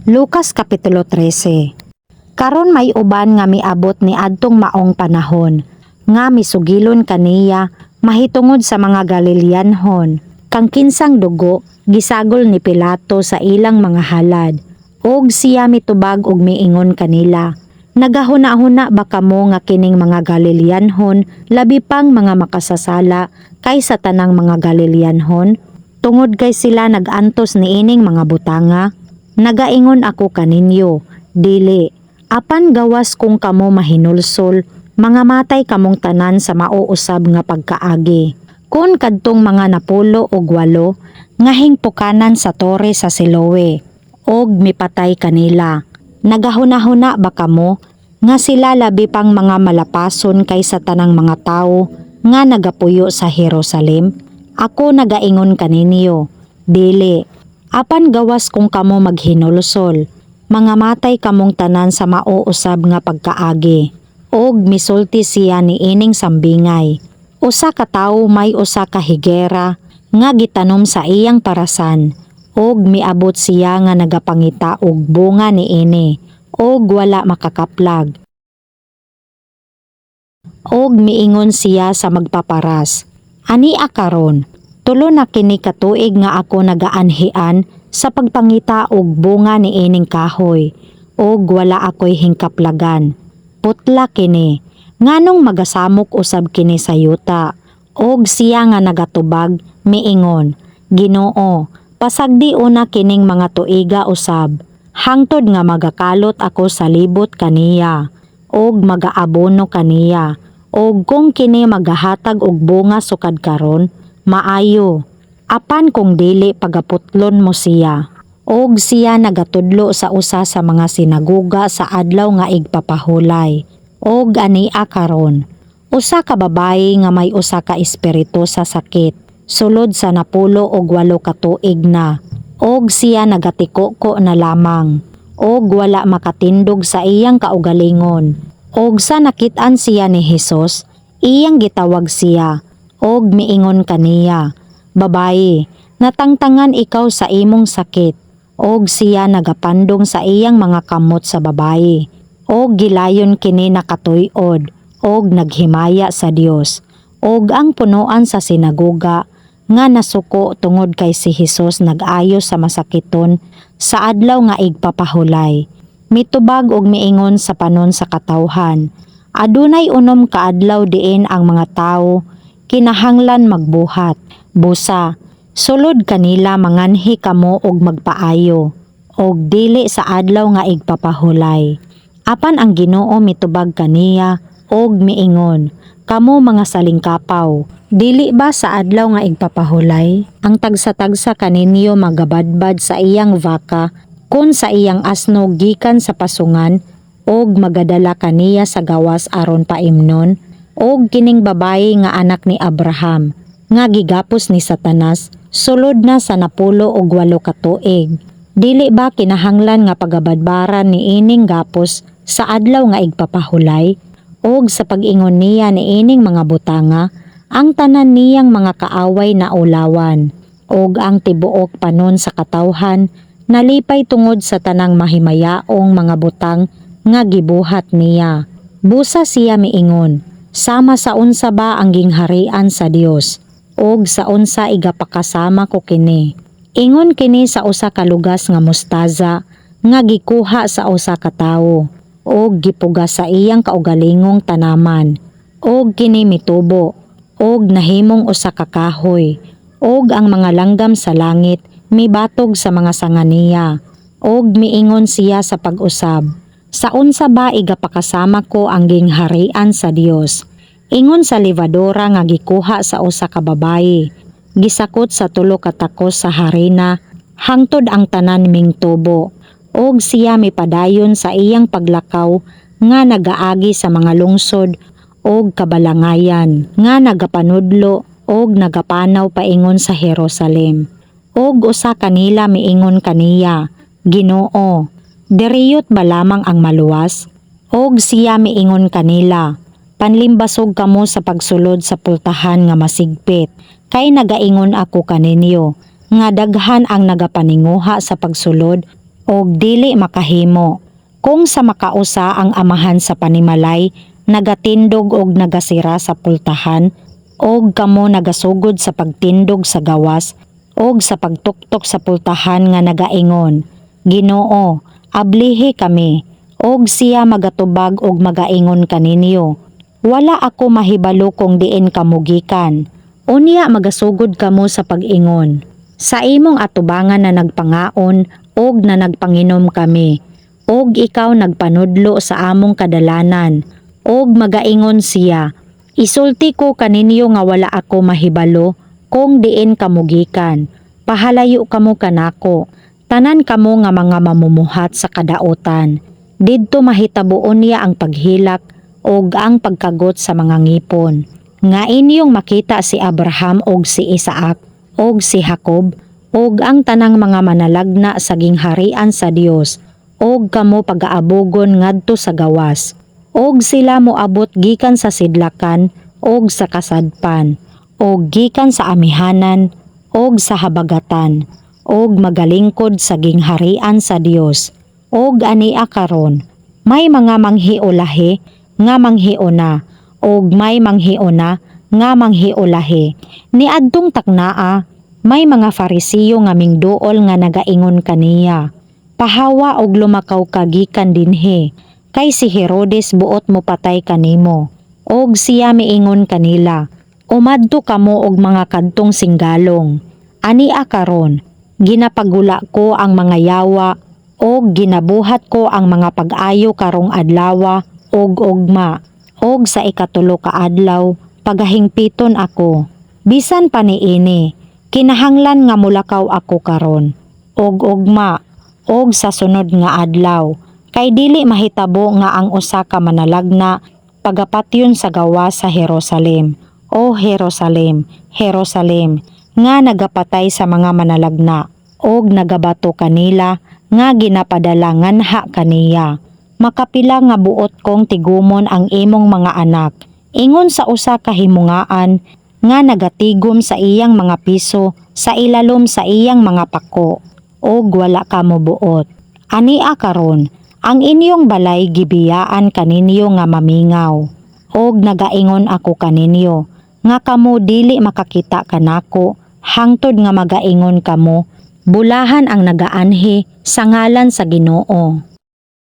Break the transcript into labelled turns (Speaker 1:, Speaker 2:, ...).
Speaker 1: Lucas Kapitulo 13. Karon may uban nga miabot ni adtong maong panahon, nga misugilon kaniya mahitungod sa mga Galileanhon, kang kinsang dugo gisagol ni Pilato sa ilang mga halad, og siya mitubag og miingon kanila, nagahuna-huna ba kamo nga kining mga Galileanhon labi pang mga makasasala kaysa tanang mga Galileanhon? Tungod kay sila nagantos niining mga butanga? Nagaingon ako kaninyo, dili, apan gawas kung kamo mahinulsol, mga matay kamong tanan sa mauusab nga pagkaagi. Kung kadtong mga napulo og 8, nga hingpukanan sa tore sa Siloe, og mipatay kanila. Nagahuna-huna ba kamo, nga sila labi pang mga malapason kaysa tanang mga tao, nga nagapuyo sa Jerusalem? Ako nagaingon kaninyo, dili, apan gawas kung kamo maghinulsol, mga matay kamong tanan sa mauusab nga pagkaagi. Og misulti siya ni ining sambingay. Usa ka tawo may usa ka higera nga gitanom sa iyang parasan, og miabot siya nga nagapangita og bunga niini, og wala makakaplag. Og miingon siya sa magpaparas, ani akaron, tulo na kini katuig nga ako nagaanhian sa pagpangita og bunga niining kahoy, og wala ako'y hingkaplagan. Putla kini, nganong magasamok usab kini sa yuta. Og siya nga nagatubag, miingon, Ginoo, pasagdi una kining mga tuiga usab, hangtod nga magakalot ako sa libot kaniya, og magaabono kaniya, og kung kini magahatag og bunga sukad karon, maayo. Apan kung dili pagaputlon mo siya. Og siya nagatudlo sa usa sa mga sinagoga sa adlaw nga igpapahulay. Og ania karon, usa ka babayi nga may usa ka espiritu sa sakit, sulod sa napulo og 8 ka tuig na. Og siya nagatiko-ko na lamang, og wala makatindog sa iyang kaugalingon. Og sa nakit-an siya ni Hesus, iyang gitawag siya, og miingon kaniya, Babayi, natangtangan ikaw sa imong sakit. Og siya nagapandong sa iyang mga kamot sa babayi, og gilayon kini nakatuy-od, og naghimaya sa Dios. Og ang punuan sa sinagoga nga nasuko tungod kay si Hesus nag-ayo sa masakiton sa adlaw nga igpapahulay. Mitubag og miingon sa panon sa katawhan, adunay unom ka adlaw diin ang mga tawo kinahanglan magbuhat. Busa, sulod kanila manganhi kamo og magpaayo, og dili sa adlaw nga igpapahulay. Apan ang Ginoo mitubag kaniya, og miingon, kamo mga salingkapaw, dili ba sa adlaw nga igpapahulay, ang tagsa-tagsa kaninyo magabadbad sa iyang vaka, kun sa iyang asno gikan sa pasungan, og magadala kaniya sa gawas aron paimnon, og kining babayi nga anak ni Abraham, nga gigapos ni Satanas, sulod na sa napulo og 8 ka tuig. Dili ba kinahanglan nga pagabadbaran ni ining gapos sa adlaw nga igpapahulay? Og sa pag-ingon niya ni ining mga butanga, ang tanan niyang mga kaaway na ulawan, og ang tibuok panon sa katawhan, nalipay tungod sa tanang mahimayaong mga butang nga gibuhat niya. Busa siya miingon, sama sa unsa ba ang gingharian sa Dios? Og sa unsa igapakasama ko kini. Ingon kini sa usa ka lugas nga mostaza nga gikuha sa usa ka tawo, og gipuga sa iyang kaugalingong tanaman, og kini mitubo, og nahimong usa ka kahoy, og ang mga langgam sa langit mibatog sa mga sanga niya. Og miingon siya sa pag-usab, sa unsa ba igapakasama ko ang gingharian sa Dios? Ingon sa libadora nga gikuha sa usa ka babayi, gisakot sa 3 ka takos sa harina, hangtod ang tanan ming tubo, og siya mipadayon sa iyang paglakaw nga nagaagi sa mga lungsod og kabalangayan, nga nagapanudlo og nagapanaw paingon sa Jerusalem. Og usa kanila miingon kaniya, Ginoo, diriyot ba lamang ang maluwas? Og siya miingon kanila, panlimbasog kamo sa pagsulod sa pultahan nga masigpit, kay nagaingon ako kaninyo, nga daghan ang nagapaninguha sa pagsulod og dili makahimo. Kung sa makausa ang amahan sa panimalay, nagatindog og nagasira sa pultahan, og kamo nagasugod sa pagtindog sa gawas, og sa pagtuktok sa pultahan nga nagaingon, Ginoo, ablihi kami, og siya magatubag og magaingon kaninyo. Wala ako mahibalo kung diin kamugikan. Unya magasugod kamo sa pag-ingon. Sa imong atubangan na nagpangaon, og na nagpanginom kami, og ikaw nagpanudlo sa among kadalanan, og magaingon siya, isulti ko kaninyo nga wala ako mahibalo kung diin kamugikan. Pahalayo kamo kanako, tanan kamo nga mga mamumuhat sa kadautan. Didto mahitabuon niya ang paghilak og ang pagkagot sa mga ngipon. Nga inyong makita si Abraham og si Isaac og si Jacob og ang tanang mga manalagna sa gingharian sa Dios, og kamo pag-aabugon ngadto sa gawas. Og sila moabot gikan sa sidlakan og sa kasadpan, og gikan sa amihanan og sa habagatan, og magalingkod sa gingharian sa Dios. Og ania karon, may mga manghiulahi nga manghiuna, og may manghiuna nga manghiulahi. Niadtong taknaa, may mga Farisiyo nga mingduol nga nagaingon kaniya, pahawa og lumakaw kagikan dinhi, kay si Herodes buot mo patay kanimo. Og siya miingon kanila, umadto kamo og mga kadtong singgalong. Ania karon, ginapagula ko ang mga yawa, og ginabuhat ko ang mga pag-ayo karong adlawa og ugma, og sa ikatulo ka adlaw pagahingpiton ako. Bisan pa niini, kinahanglan nga mulakaw ako karon og ugma og sa sunod nga adlaw, kay dili mahitabo nga ang usa ka manalagna pagapatyon sa gawas sa Jerusalem. O Jerusalem, Jerusalem, nga nagapatay sa mga manalagna og nagabato kanila nga ginapadala nganha kaniya. Makapila nga buot kong tigumon ang imong mga anak, ingon sa usa ka himungaan nga nagatigom sa iyang mga piso sa ilalom sa iyang mga pako, og wala ka mobuot. Ania karon, ang inyong balay gibiyaan kaninyo nga mamingaw, og nagaingon ako kaninyo nga kamo dili makakita kanako hangtod nga magaingon kamo, bulahan ang nagaanhi sa ngalan sa Ginoo.